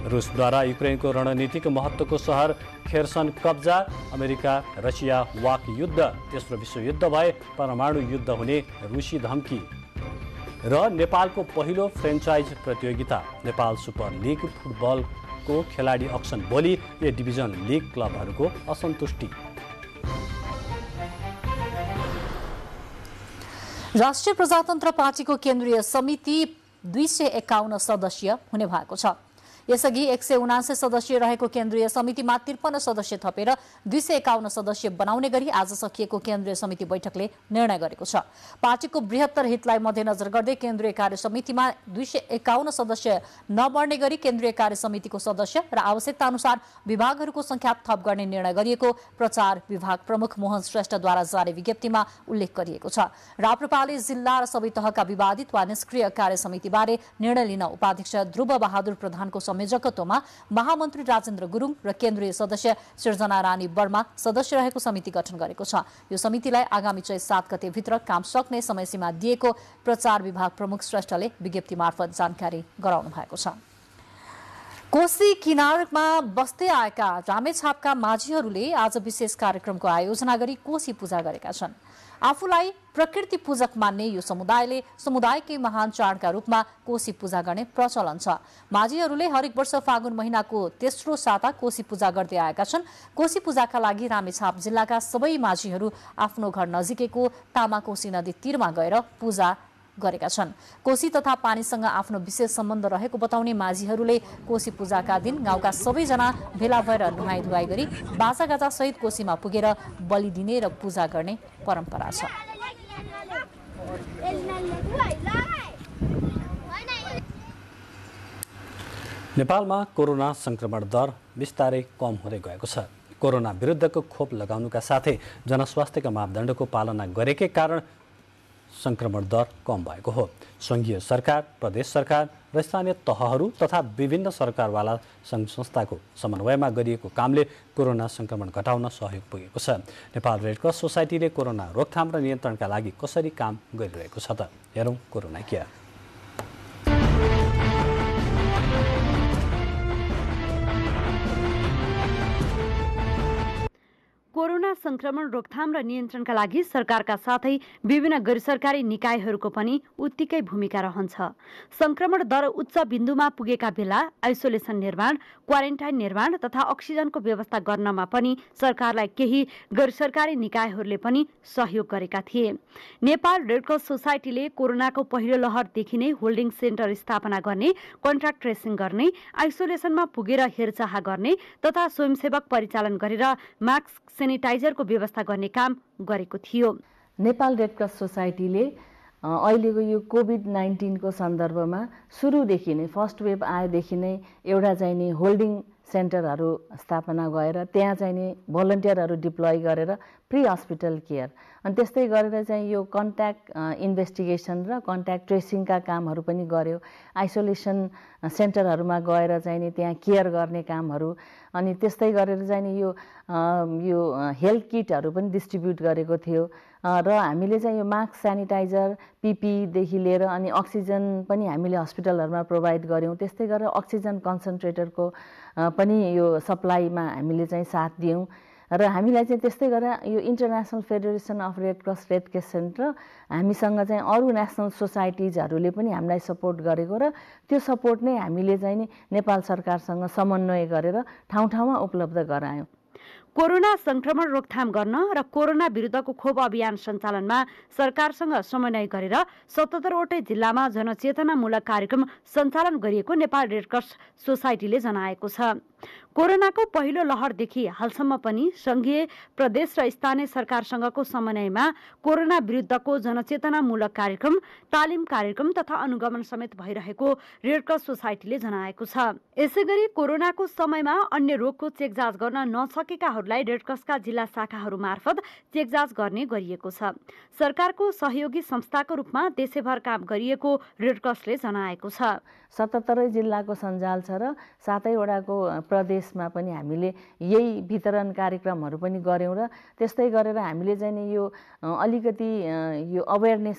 रुसद्वारा युक्रेनको रणनीतिक महत्त्वको सहर खेर्सन कब्जा। अमेरिका रसिया वाक युद्ध। तेस्रो विश्वयुद्ध भए परमाणु युद्ध हुने रुसी धम्की। र नेपालको पहिलो फ्रेन्चाइज प्रतियोगिता नेपाल सुपर लिग फुटबलको खेलाडी अक्सन। भोलि ए डिभिजन लिग क्लबहरूको असन्तुष्टि। राष्ट्रिय प्रजातन्त्र पार्टीको केन्द्रीय समिति 251 सदस्यीय हुने भएको छ। यसअघि 179 सदस्यीय रहेको केन्द्रीय समितिमा 53 सदस्य थपेर 251 सदस्य बनाउने गरी आज सकिएको केन्द्रीय समिति बैठकले निर्णय गरेको छ। पार्टीको बृहत्तर हितलाई मध्यनजर गर्दै केन्द्रीय कार्य समितिमा 251 सदस्य नबढ्ने गरी केन्द्रीय कार्य समितिको सदस्य र आवश्यकता अनुसार विभागहरूको संख्या थप गर्ने निर्णय गरिएको प्रचार विभाग प्रमुख मोहन श्रेष्ठद्वारा जारी विज्ञप्तिमा उल्लेख गरिएको छ। राप्रपाले जिल्ला र सबै तहका विवादित वा निष्क्रिय कार्य समितिबारे निर्णय लिन उपाध्यक्ष ध्रुव बहादुर प्रधानको संयोजकत्वमा महामन्त्री राजेन्द्र गुरुङ र केन्द्रीय सदस्य सृजना रानी वर्मा सदस्य रहेको समिति गठन गरेको छ। यो समितिलाई आगामी चैत 7 गते भित्र काम सक्ने समयसीमा दिएको प्रचार विभाग प्रमुख श्रेष्ठले विज्ञप्ति मार्फत जानकारी गराउनु भएको छ। कोशी किनारमा बस्दै आएका रामेछापका माझीहरूले आज विशेष कार्यक्रमको आयोजना गरी कोशी पूजा गरेका छन्। आफूलाई प्रकृति पूजक मान्ने यो समुदायले समुदायकै महान चाडका रूपमा कोशी पूजा गर्ने प्रचलन छ। माझीहरूले हरेक वर्ष फागुन महिनाको तेस्रो साता कोशी पूजा गर्दै आएका छन्। कोशी पूजाका लागि रामेछाप जिल्लाका सबै माझीहरू आफ्नो घर नजिकैको तामाकोशी नदी तीरमा गएर पूजा गरेका छन्। कोशी तथा पानीसँग आफ्नो विशेष सम्बन्ध रहेको बताउने माझीहरूले कोशी पूजाका दिन गाउँका सबैजना भेला भएर नुहाई धुवाई गरी बाजागाजा सहित कोशीमा पुगेर बलि दिने र पूजा गर्ने परम्परा छ। नेपालमा कोरोना संक्रमण दर बिस्तारै कम हुँदै गएको छ। कोरोना विरुद्धको खोप लगाउनुका साथै जनस्वास्थ्यका मापदण्डको पालना गरेकै कारण संक्रमण दर कम भएको हो। संघीय सरकार, प्रदेश सरकार र स्थानीय तहहरू तथा विभिन्न सरकारवाला सङ्घ संस्थाको समन्वयमा गरिएको कामले कोरोना संक्रमण घटाउन सहयोग पुगेको छ। नेपाल रेडक्रस सोसाइटीले कोरोना रोकथाम र नियन्त्रणका लागि कसरी काम गरिरहेको छ त हेरौँ कोरोना केयर। कोरोना संक्रमण रोकथाम र नियन्त्रणका लागि सरकारका साथै विभिन्न गैर सरकारी निकायहरूको पनि उत्तिकै भूमिका रहन्छ। संक्रमण दर उच्च बिन्दुमा पुगेका बेला आइसोलेसन निर्माण, क्वारेन्टाइन निर्माण तथा अक्सिजनको व्यवस्था गर्नमा पनि सरकारलाई केही गैर सरकारी निकायहरूले पनि सहयोग गरेका थिए। नेपाल रेडक्रस सोसाइटीले कोरोनाको पहिलो लहरदेखि नै होल्डिङ सेन्टर स्थापना गर्ने, कन्ट्राक्ट ट्रेसिङ गर्ने, आइसोलेसनमा पुगेर हेरचाह गर्ने तथा स्वयंसेवक परिचालन गरेर मास्क सेनिटाइजरको व्यवस्था गर्ने काम गरेको थियो। नेपाल रेडक्रस सोसाइटीले अहिलेको यो कोभिड-19 को सन्दर्भमा सुरुदेखि नै फर्स्ट वेभ आएदेखि नै एउटा चाहिँ नि होल्डिङ सेन्टरहरू स्थापना गरेर त्यहाँ चाहिँ नि भलन्टियरहरू डिप्लोय गरेर प्री हस्पिटल केयर अनि त्यस्तै गरेर चाहिँ यो कन्ट्याक्ट इन्भेस्टिगेसन र कन्ट्याक्ट ट्रेसिङका कामहरू पनि गर्यो। आइसोलेसन सेन्टरहरूमा गएर चाहिँ नि त्यहाँ केयर गर्ने कामहरू अनि त्यस्तै गरेर चाहिँ नि यो हेल्थ किटहरू पनि डिस्ट्रिब्युट गरेको थियो र हामीले चाहिँ यो मास्क सेनिटाइजर पिपीदेखि लिएर अनि अक्सिजन पनि हामीले हस्पिटलहरूमा प्रोभाइड गऱ्यौँ। त्यस्तै गरेर अक्सिजन कन्सन्ट्रेटरको पनि यो सप्लाईमा हामीले चाहिँ साथ दियौँ र हामीलाई चाहिँ त्यस्तै गरेर यो international federation of red cross red crescent र हामीसँग चाहिँ अरू नेसनल सोसाइटिजहरूले पनि हामीलाई सपोर्ट गरेको र त्यो सपोर्ट नै हामीले चाहिँ नि नेपाल सरकारसँग समन्वय गरेर ठाउँ ठाउँमा उपलब्ध गरायौँ। कोरोना संक्रमण रोकथाम गर्न र कोरोना विरुद्धको खोप अभियान सञ्चालनमा सरकारसँग समन्वय गरेर 77 वटै जिल्लामा जनचेतनामूलक कार्यक्रम सञ्चालन गरिएको नेपाल रेडक्रस सोसाइटीले जनाएको छ। कोरोनाको पहिलो लहरदेखि हालसम्म पनि संघीय, प्रदेश र स्थानीय सरकारसँगको समन्वयमा कोरोना विरुद्धको जनचेतनामूलक कार्यक्रम, तालिम कार्यक्रम तथा अनुगमन समेत भइरहेको रेडक्रस सोसाइटीले जनाएको छ। यसैगरी कोरोनाको समयमा अन्य रोगको चेकजाँच गर्न नसकेकाहरूलाई रेडक्रसका जिल्ला शाखाहरू मार्फत चेकजाँच गर्ने गरिएको छ। सरकारको सहयोगी संस्थाको रूपमा देशैभर काम गरिएको रेडक्रसले जनाएको छ। 77 जिल्लाको सञ्जाल छ र 7 वटाको प्रदेशमा पनि हामीले यही वितरण कार्यक्रमहरू पनि गऱ्यौँ र त्यस्तै गरेर हामीले चाहिँ नि यो अलिकति यो अवेरनेस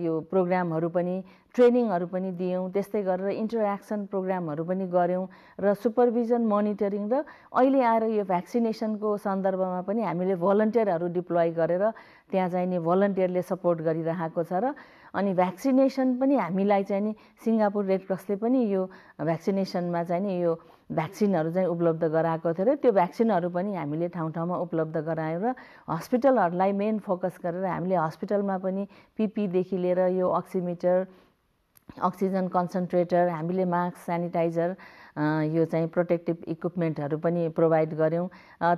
यो प्रोग्रामहरू पनि ट्रेनिङहरू पनि दियौँ। त्यस्तै गरेर इन्टरेक्सन प्रोग्रामहरू पनि गऱ्यौँ र सुपरभिजन मोनिटरिङ र अहिले आएर यो भ्याक्सिनेसनको सन्दर्भमा पनि हामीले भलन्टियरहरू डिप्लोय गरेर त्यहाँ चाहिँ नि भलन्टियरले सपोर्ट गरिरहेको छ र अनि भ्याक्सिनेसन पनि हामीलाई चाहिँ नि सिङ्गापुर रेडक्रसले पनि यो भ्याक्सिनेसनमा चाहिँ नि यो भ्याक्सिनहरू चाहिँ उपलब्ध गराएको थियो र त्यो भ्याक्सिनहरू पनि हामीले ठाउँ ठाउँमा उपलब्ध गरायौँ र हस्पिटलहरूलाई मेन फोकस गरेर हामीले हस्पिटलमा पनि पिपीदेखि लिएर यो अक्सिमिटर, अक्सिजन कन्सन्ट्रेटर, हामीले मास्क सेनिटाइजर यो चाहिँ प्रोटेक्टिभ इक्विपमेन्टहरू पनि प्रोभाइड गऱ्यौँ।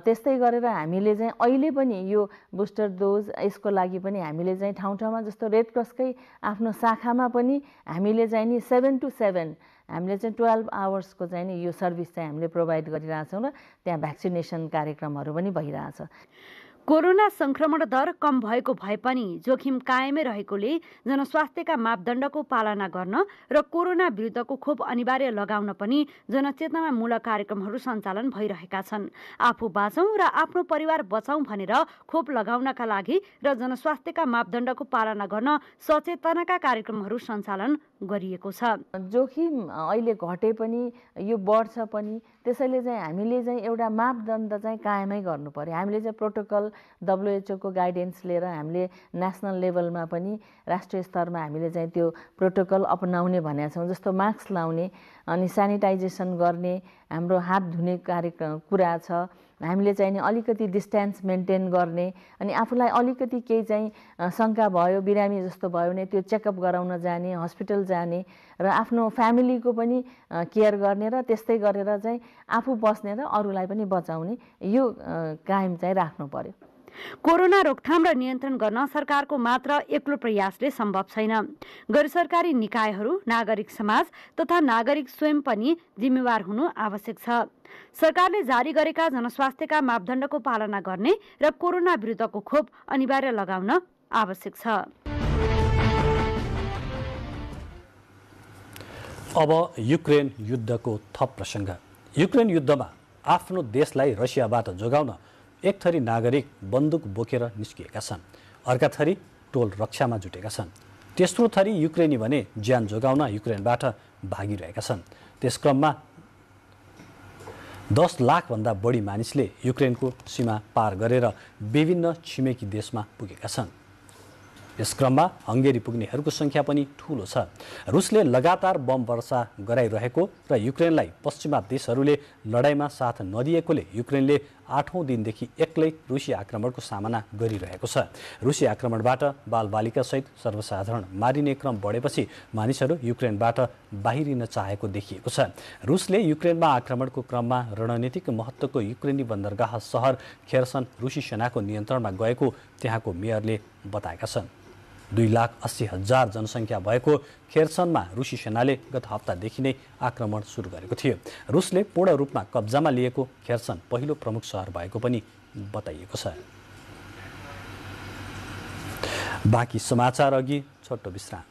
त्यस्तै गरेर हामीले चाहिँ अहिले पनि यो बुस्टर डोज यसको लागि पनि हामीले चाहिँ ठाउँ ठाउँमा जस्तो रेडक्रसकै आफ्नो शाखामा पनि हामीले चाहिँ नि 7 to 7 हामीले चाहिँ 12 आवर्सको चाहिँ नि यो सर्भिस चाहिँ हामीले प्रोभाइड गरिरहेछौँ र त्यहाँ भ्याक्सिनेसन कार्यक्रमहरू पनि भइरहेछ। कोरोना संक्रमण दर कम भएको भए पनि जोखिम कायमै रहेकोले जनस्वास्थ्यका मापदण्डको पालना गर्न र कोरोना विरुद्धको खोप अनिवार्य लगाउन पनि जनचेतनामूलक कार्यक्रमहरू सञ्चालन भइरहेका छन्। आफू बाँचौँ र आफ्नो परिवार बचाउँ भनेर खोप लगाउनका लागि र जनस्वास्थ्यका मापदण्डको पालना गर्न सचेतनाका कार्यक्रमहरू सञ्चालन गरिएको छ। जोखिम अहिले घटे पनि यो बढ्छ पनि, त्यसैले चाहिँ हामीले चाहिँ एउटा मापदण्ड चाहिँ कायमै गर्नु पर्यो। हामीले चाहिँ प्रोटोकल WHO को गाइडेन्स लिएर हामीले नेसनल लेभलमा पनि राष्ट्रिय स्तरमा हामीले चाहिँ त्यो प्रोटोकल अपनाउने भनेका छौँ। जस्तो मास्क लाउने अनि सेनिटाइजेसन गर्ने, हाम्रो हात धुने कुरा छ, हामीले चाहिँ नि अलिकति डिस्टेन्स मेन्टेन गर्ने, अनि आफूलाई अलिकति केही चाहिँ शङ्का भयो, बिरामी जस्तो भयो भने त्यो चेकअप गराउन जाने, हस्पिटल जाने र आफ्नो फ्यामिलीको पनि केयर गर्ने र त्यस्तै गरेर चाहिँ आफू बस्ने र अरूलाई पनि बचाउने यो कायम चाहिँ राख्नु पर्यो। कोरोना रोकथाम र नियन्त्रण गर्न सरकारको मात्र एक्लो प्रयासले सम्भव छैन। गैर सरकारी निकायहरू, नागरिक समाज तथा नागरिक स्वयं पनि जिम्मेवार हुनु आवश्यक छ। सरकारले जारी गरेका जनस्वास्थ्यका मापदण्डको पालना गर्ने र कोरोना विरुद्धको खोप अनिवार्य लगाउन आवश्यक छ। अब युक्रेन युद्धको थप प्रसङ्ग। युक्रेन युद्धमा आफ्नो देशलाई रसियाबाट जोगाउन एक थरी नागरिक बन्दुक बोकेर निस्किएका छन्, अर्का थरी टोल रक्षामा जुटेका छन्, तेस्रो थरी युक्रेनी भने ज्यान जोगाउन युक्रेनबाट भागिरहेका छन्। त्यस क्रममा 10 लाखभन्दा बढी मानिसले युक्रेनको सीमा पार गरेर विभिन्न छिमेकी देशमा पुगेका छन्। यस क्रममा हङ्गेरी पुग्नेहरूको सङ्ख्या पनि ठूलो छ। रुसले लगातार बम वर्षा गराइरहेको र युक्रेनलाई पश्चिमा देशहरूले लडाइँमा साथ नदिएकोले युक्रेनले 8औं दिनदेखि एक्लै रुसी आक्रमणको सामना गरिरहेको छ। रुसी आक्रमणबाट बालबालिकासहित सर्वसाधारण मारिने क्रम बढेपछि मानिसहरू युक्रेनबाट बाहिरिन चाहेको देखिएको छ। रुसले युक्रेनमा आक्रमणको क्रममा रणनीतिक महत्त्वको युक्रेनी बन्दरगाह सहर खेर्सन रुसी सेनाको नियन्त्रणमा गएको त्यहाँको मेयरले बताएका छन्। 2,80,000 जनसङ्ख्या भएको खेर्सनमा रुसी सेनाले गत हप्तादेखि नै आक्रमण सुरु गरेको थियो। रुसले पूर्ण रूपमा कब्जामा लिएको खेर्सन पहिलो प्रमुख सहर भएको पनि बताइएको छ। बाँकी समाचार अघि छोटो विश्राम।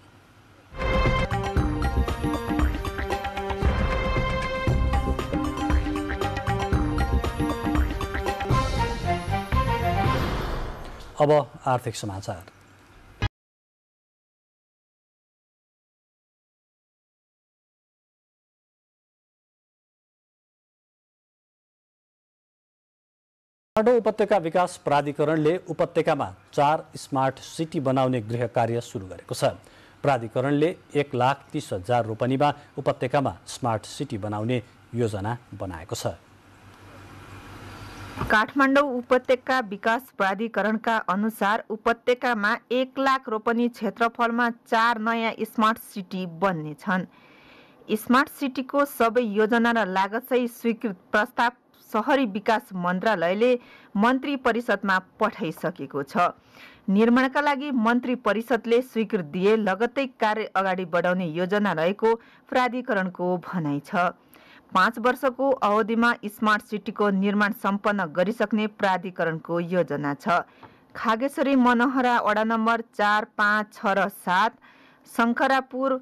अब आर्थिक समाचार। काठमाडौँ उपत्यका विकास प्राधिकरणले उपत्यकामा 4 स्मार्ट सिटी बनाउने गृह कार्य सुरु गरेको छ। प्राधिकरणले 1,30,000 रोपनीमा उपत्यकामा स्मार्ट सिटी बनाउने योजना बनाएको छ। काठमाडौँ उपत्यका विकास प्राधिकरणका अनुसार उपत्यकामा 1 लाख रोपनी क्षेत्रफलमा 4 नयाँ स्मार्ट सिटी बन्ने छन्। स्मार्ट सिटीको सबै योजना र लागतसहित स्वीकृत प्रस्ताव शहरी विकास मन्त्रालयले मन्त्री परिषदमा पठाइसकेको छ। निर्माणका लागि मन्त्री परिषदले स्वीकृति दिए लगत्तै कार्य अगाडि बढाउने योजना रहेको प्राधिकरणको भनाइ छ। 5 वर्षको अवधिमा स्मार्ट सिटीको निर्माण सम्पन्न गरिसक्ने प्राधिकरणको योजना छ। खागेश्वरी मनोहरा वडा नम्बर 4, 5, 6 र 7, शङ्करापुर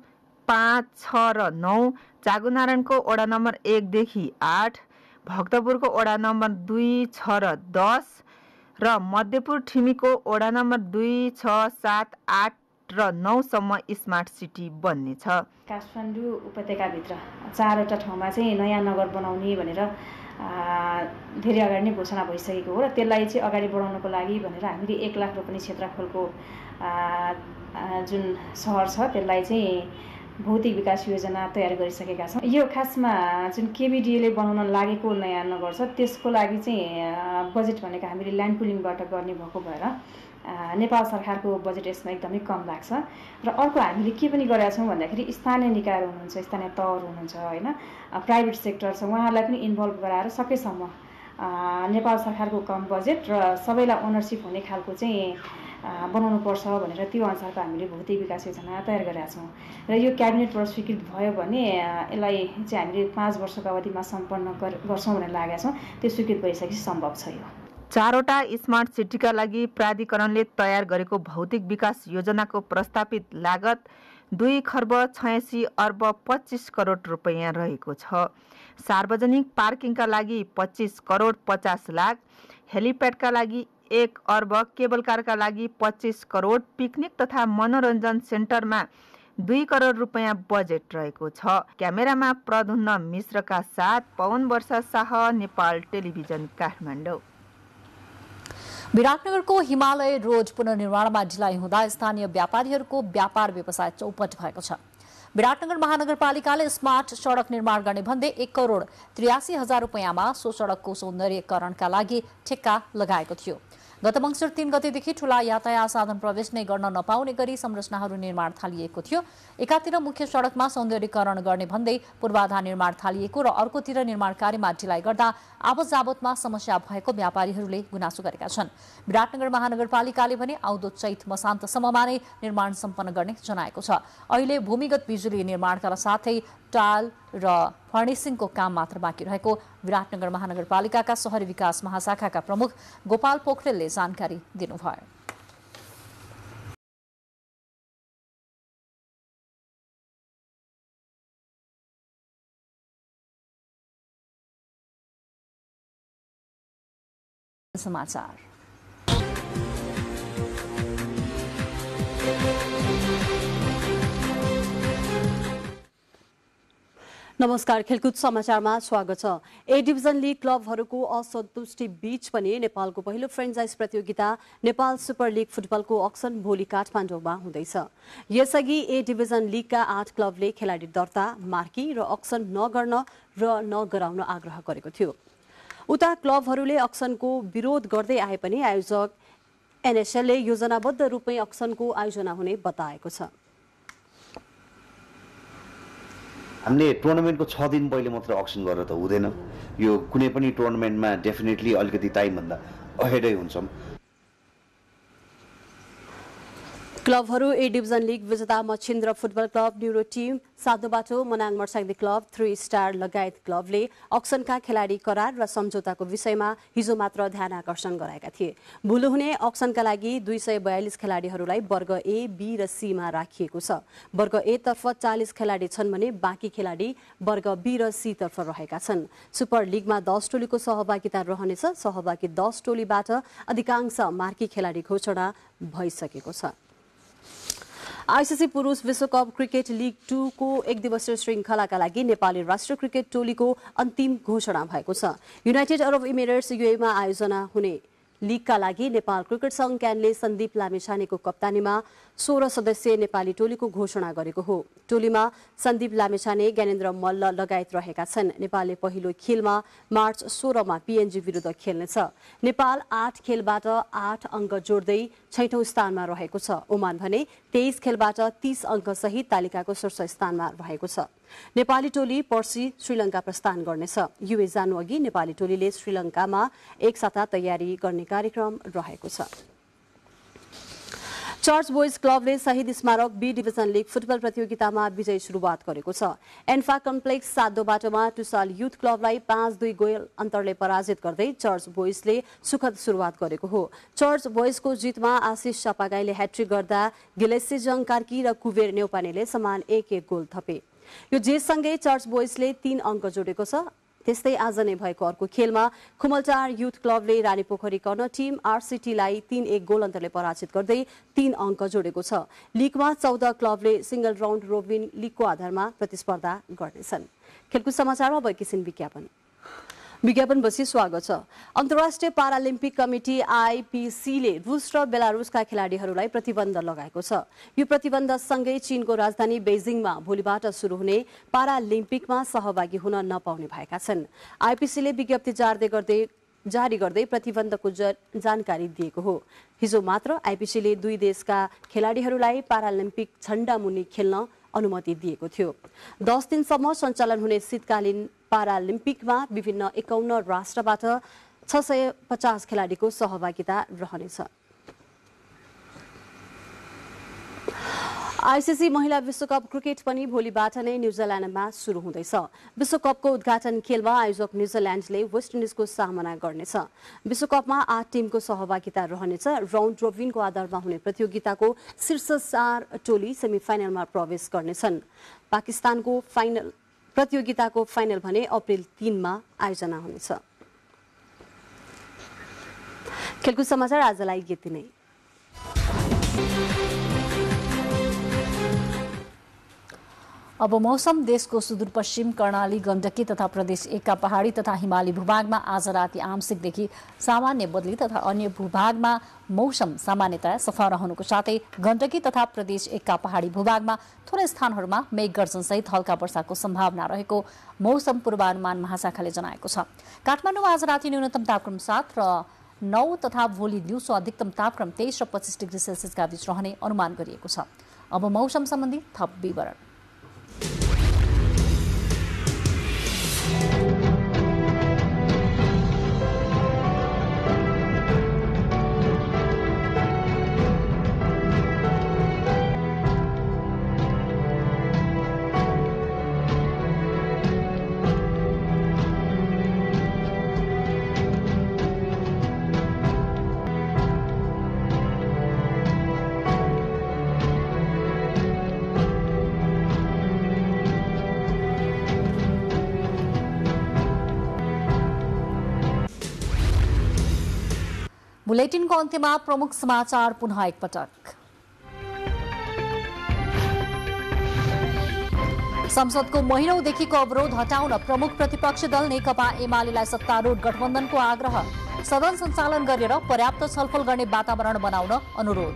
5, 6 र 9, चागुनारायणको वडा नम्बर 1 देखि 8, भक्तपुरको वडा नम्बर 2, 6 र 10 र मध्यपुर ठिमीको वडा नम्बर 2, 6, 7, 8 र 9 सम्म स्मार्ट सिटी बन्ने छ। काठमाडौँ उपत्यकाभित्र 4वटा ठाउँमा चाहिँ नयाँ नगर बनाउने भनेर धेरै अगाडि नै घोषणा भइसकेको हो र त्यसलाई चाहिँ अगाडि बढाउनको लागि भनेर हामीले 1 लाख रोपनी क्षेत्रफलको जुन सहर छ त्यसलाई चाहिँ भौतिक विकास योजना तयार गरिसकेका छौँ। यो खासमा जुन केबिडिएले बनाउन लागेको नयाँ नगर छ त्यसको लागि चाहिँ बजेट भनेको हामीले ल्यान्ड पुलिङबाट गर्ने भएको भएर नेपाल सरकारको बजेट यसमा एकदमै कम लाग्छ। र अर्को हामीले के पनि गरेका छौँ भन्दाखेरि स्थानीय निकायहरू हुनुहुन्छ, स्थानीय तहहरू हुनुहुन्छ होइन, प्राइभेट सेक्टर छ, उहाँहरूलाई पनि इन्भल्भ गराएर सकेसम्म नेपाल सरकारको कम बजेट र सबैलाई ओनरसिप हुने खालको चाहिँ बनाउनु पर्छ भनेर त्यो अनुसारको हामीले भौतिक विकास योजना तयार गरेका छौँ। र यो क्याबिनेटबाट स्वीकृत भयो भने यसलाई चाहिँ हामीले 5 वर्षको अवधिमा सम्पन्न गर्छौँ भनेर लागेका छौँ। त्यो स्वीकृत भइसकेपछि सम्भव छ। यो 4वटा स्मार्ट सिटीका लागि प्राधिकरणले तयार गरेको भौतिक विकास योजनाको प्रस्तावित लागत 2,86,25 करोड रुपैयाँ रहेको छ। सार्वजनिक पार्किङका लागि 25 करोड 50 लाख, हेलिप्याडका लागि 1 अर्ब, केबल कारका लागि 25 करोड, पिकनिक तथा मनोरञ्जन सेन्टरमा 2 करोड रुपैयाँ बजेट रहेको छ। क्यामेरामा प्रधुन्न मिश्रका साथ पवन वर्षा शाह, नेपाल टेलिभिजन, काठमाडौँ। विराटनगरको हिमालय रोड पुनर्निर्माणमा ढिलाइ हुँदा स्थानीय व्यापारीहरूको व्यापार व्यवसाय चौपट भएको छ। विराटनगर महानगरपालिकाले स्मार्ट सडक निर्माण गर्ने भन्दै 1,83,00,000 रुपैयाँमा सो सडकको सौन्दर्यकरणका लागि ठेक्का लगाएको थियो। गत मङ्सिर 3 गतेदेखि ठूला यातायात साधन प्रवेश नै गर्न नपाउने गरी संरचनाहरू निर्माण थालिएको थियो। एकातिर मुख्य सडकमा सौन्दर्यकरण गर्ने भन्दै पूर्वाधार निर्माण थालिएको र अर्कोतिर निर्माण कार्यमा ढिलाइ गर्दा आवतजावतमा समस्या भएको व्यापारीहरूले गुनासो गरेका छन्। विराटनगर महानगरपालिकाले भने आउँदो चैत मसान्तसम्ममा नै निर्माण सम्पन्न गर्ने जनाएको छ। अहिले भूमिगत बिजुली निर्माणका साथै टाइल र फर्निसिङको काम मात्र बाँकी रहेको विराटनगर महानगरपालिकाका शहरी विकास महाशाखाका प्रमुख गोपाल पोखरेलले जानकारी दिनुभयो। समाचार नमस्कार, खेलकुद समाचारमा स्वागत छ। ए डिभिजन लीग क्लबहरूको असन्तुष्टि बीच पनि नेपालको पहिलो फ्रेन्चाइज प्रतियोगिता नेपाल सुपर लीग फुटबलको अक्सन भोलि काठमाडौँमा हुँदैछ। यसअघि ए डिभिजन लीगका 8 क्लबले खेलाडी दर्ता, मार्की र अक्सन नगर्न र नगराउन आग्रह गरेको थियो। उता क्लबहरूले अक्सनको विरोध गर्दै आए पनि आयोजक एनएसएलले योजनाबद्ध रूपमै अक्सनको आयोजना हुने बताएको छ। हामीले टुर्नामेन्टको 6 दिन पहिले मात्र अक्सन गरेर त हुँदैन। यो कुनै पनि टुर्नामेन्टमा डेफिनेटली अलिकति टाइमभन्दा अहेडै हुन्छौँ। क्लबहरू ए डिभिजन लीग विजेता Machhindra football club, New Road team, Sadhobato, Manang Marsyangdi club, 3 star लगायत क्लबले अक्सनका खेलाडी करार र सम्झौताको विषयमा हिजो मात्र ध्यान आकर्षण गराएका थिए। भुलो हुने अक्सनका लागि 242 खेलाडीहरूलाई वर्ग ए, बी र सी मा राखिएको छ। वर्ग ए तर्फ 40 खेलाडी छन् भने बाँकी खेलाडी वर्ग बी र सी तर्फ रहेका छन्। सुपर लीगमा 10 टोलीको सहभागिता रहनेछ। सहभागी 10 टोलीबाट अधिकांश मार्की खेलाडी घोषणा भइसकेको छ। आईसीसी पुरुष विश्वकप क्रिकेट लीग 2 को एक दिवसीय श्रृङ्खलाका लागि नेपाली राष्ट्रिय क्रिकेट टोलीको अन्तिम घोषणा भएको छ। युनाइटेड अरब इमिरेट्स यूएईमा आयोजना हुने लीगका लागि नेपाल क्रिकेट संघ क्यानले सन्दीप लामिछानेको कप्तानीमा 16 सदस्यीय नेपाली टोलीको घोषणा गरेको हो। टोलीमा सन्दीप लामिछाने, ज्ञानेन्द्र मल्ल लगायत रहेका छन्। नेपालले पहिलो खेलमा मार्च 16 मा पीएनजी विरुद्ध खेल्नेछ। नेपाल 8 खेलबाट 8 अङ्क जोड्दै 6औं स्थानमा रहेको छ। ओमान भने 23 खेलबाट 30 अङ्क सहित तालिकाको शीर्ष स्थानमा रहेको छ। नेपाली टोली पर्सि श्रीलङ्का प्रस्थान गर्नेछ। युए जानु अघि नेपाली टोलीले श्रीलङ्कामा एक साता तयारी गर्ने कार्यक्रम रहेको छ। चर्च बोइज क्लबले शहीद स्मारक बी डिभिजन लीग फुटबल प्रतियोगितामा विजयी सुरुवात गरेको छ। एन्फा कम्प्लेक्स सातोबाटोमा टुसाल युथ क्लबलाई 5-2 गोल अन्तरले पराजित गर्दै चर्च बोइजले सुखद सुरुवात गरेको हो। चर्च बोइजको जितमा आशिष चापागाईले ह्याट्रिक गर्दा गिलेसी जङ कार्की र कुबेर नेउपानेले समान 1-1 गोल थपे। यो जितसँगै चर्च बोइजले 3 अङ्क जोडेको छ। त्यस्तै आज नै भएको अर्को खेलमा खुमलटार युथ क्लबले रानी पोखरी कर्ण टिम आरसीटीलाई 3-1 गोल अन्तरले पराजित गर्दै 3 अङ्क जोडेको छ। लीगमा 14 क्लबले सिंगल राउन्ड रोबिन लीगको आधारमा प्रतिस्पर्धा गर्नेछन्। खेलकुद समाचारमा अब एकैछिन विज्ञापनपछि स्वागत छ। अन्तर्राष्ट्रिय पारालिम्पिक कमिटी आईपीसीले रुस र बेलारुसका खेलाडीहरूलाई प्रतिबन्ध लगाएको छ। यो प्रतिबन्ध सँगै चीनको राजधानी बेजिङमा भोलिबाट सुरु हुने पारालिम्पिकमा सहभागी हुन नपाउने भएका छन्। आईपीसीले विज्ञप्ति जारी गर्दै प्रतिबन्धको जानकारी दिएको हो। हिजो मात्र आईपीसीले 2 देशका खेलाडीहरूलाई पारालिम्पिक झण्डा मुनि खेल्न अनुमति दिएको थियो। 10 दिनसम्म सञ्चालन हुने शीतकालीन पारालिम्पिकमा विभिन्न 51 राष्ट्रबाट 650 खेलाडीको सहभागिता रहनेछ। आईसीसी महिला विश्वकप क्रिकेट पनि भोलिबाट नै न्युजिल्यान्डमा सुरु हुँदैछ। विश्वकपको उद्घाटन खेलमा आयोजक न्युजिल्यान्डले वेस्ट इन्डिजको सामना गर्नेछ। विश्वकपमा 8 टिमको सहभागिता रहनेछ। राउन्ड रोबिनको आधारमा हुने प्रतियोगिताको शीर्ष 4 टोली सेमिफाइनलमा प्रवेश गर्नेछन्। पाकिस्तानको प्रतियोगिताको फाइनल भने अप्रिल 3 मा आयोजना हुनेछ। खेलकुद समाचार आजलाई यति नै। अब मौसम। देशको सुदूरपश्चिम कर्णाली, गण्डकी तथा प्रदेश 1 का पहाडी तथा हिमाली भूभागमा आज राति आंशिकदेखि सामान्य बदली तथा अन्य भूभागमा मौसम सामान्यतया सफा रहनुको साथै गण्डकी तथा प्रदेश 1 का पहाडी भूभागमा थोरै स्थानहरूमा मेघगर्जनसहित हल्का वर्षाको सम्भावना रहेको मौसम पूर्वानुमान महाशाखाले जनाएको छ। काठमाडौँमा आज राति न्यूनतम तापक्रम 7 र 9 तथा भोलि दिउँसो अधिकतम तापक्रम 23 र 25 डिग्री सेल्सियसका बीच रहने अनुमान गरिएको छ। अब मौसम सम्बन्धी थप विवरण। बुलेटिनको अन्त्यमा प्रमुख समाचार पुनः एकपटक। संसदको महिनौदेखिको अवरोध हटाउन प्रमुख प्रतिपक्षी दल नेकपा एमालेलाई सत्तारूढ गठबन्धनको आग्रह। सदन सञ्चालन गरेर पर्याप्त छलफल गर्ने वातावरण बनाउन अनुरोध।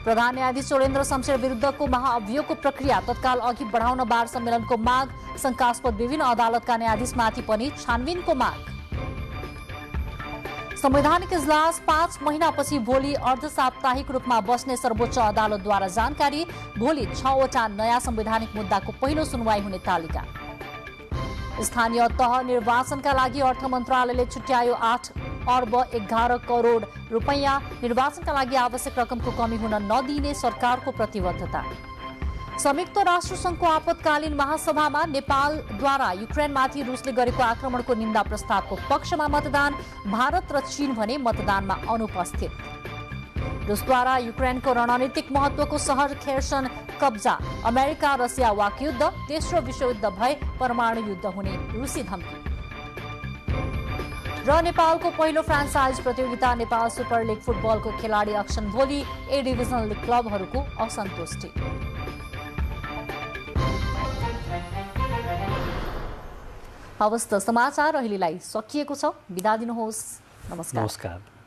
प्रधान न्यायाधीश सोलेन्द्र शमशेर विरुद्धको महाअभियोगको प्रक्रिया तत्काल अघि बढाउन बार सम्मेलनको माग। शंकास्पद विभिन्न अदालतका न्यायाधीशमाथि पनि छानबिनको माग। संवैधानिक इजलास 5 महिनापछि भोलि अर्धसाप्ताहिक रूपमा बस्ने सर्वोच्च अदालतद्वारा जानकारी। भोलि 6वटा नयाँ संवैधानिक मुद्दाको पहिलो सुनवाई हुने तालिका। स्थानीय तह निर्वाचनका लागि अर्थ मन्त्रालयले छुट्यायो 8 अर्ब 11 करोड रुपैयाँ। निर्वाचनका लागि आवश्यक रकमको कमी हुन नदिने सरकारको प्रतिबद्धता। संयुक्त राष्ट्र संघको आपतकालीन महासभामा नेपालद्वारा युक्रेनमाथि रुसले गरेको आक्रमणको निन्दा प्रस्तावको पक्षमा मतदान। भारत र चीन भने मतदानमा अनुपस्थित। रुसद्वारा युक्रेनको रणनीतिक महत्वको शहर खेर्सन कब्जा। अमेरिका रसिया वाकयुद्ध। तेस्रो विश्वयुद्ध भए परमाणु युद्ध हुने रुसी धम्की। र नेपालको पहिलो फ्रान्चाइज प्रतियोगिता नेपाल सुपर लिग फुटबलको खेलाडी अक्सन भोलि। ए डिभिजनल लिग क्लबहरूको असन्तुष्टि। हवस् त समाचार अहिलेलाई सकिएको छ। बिदा दिनुहोस्। नमस्कार।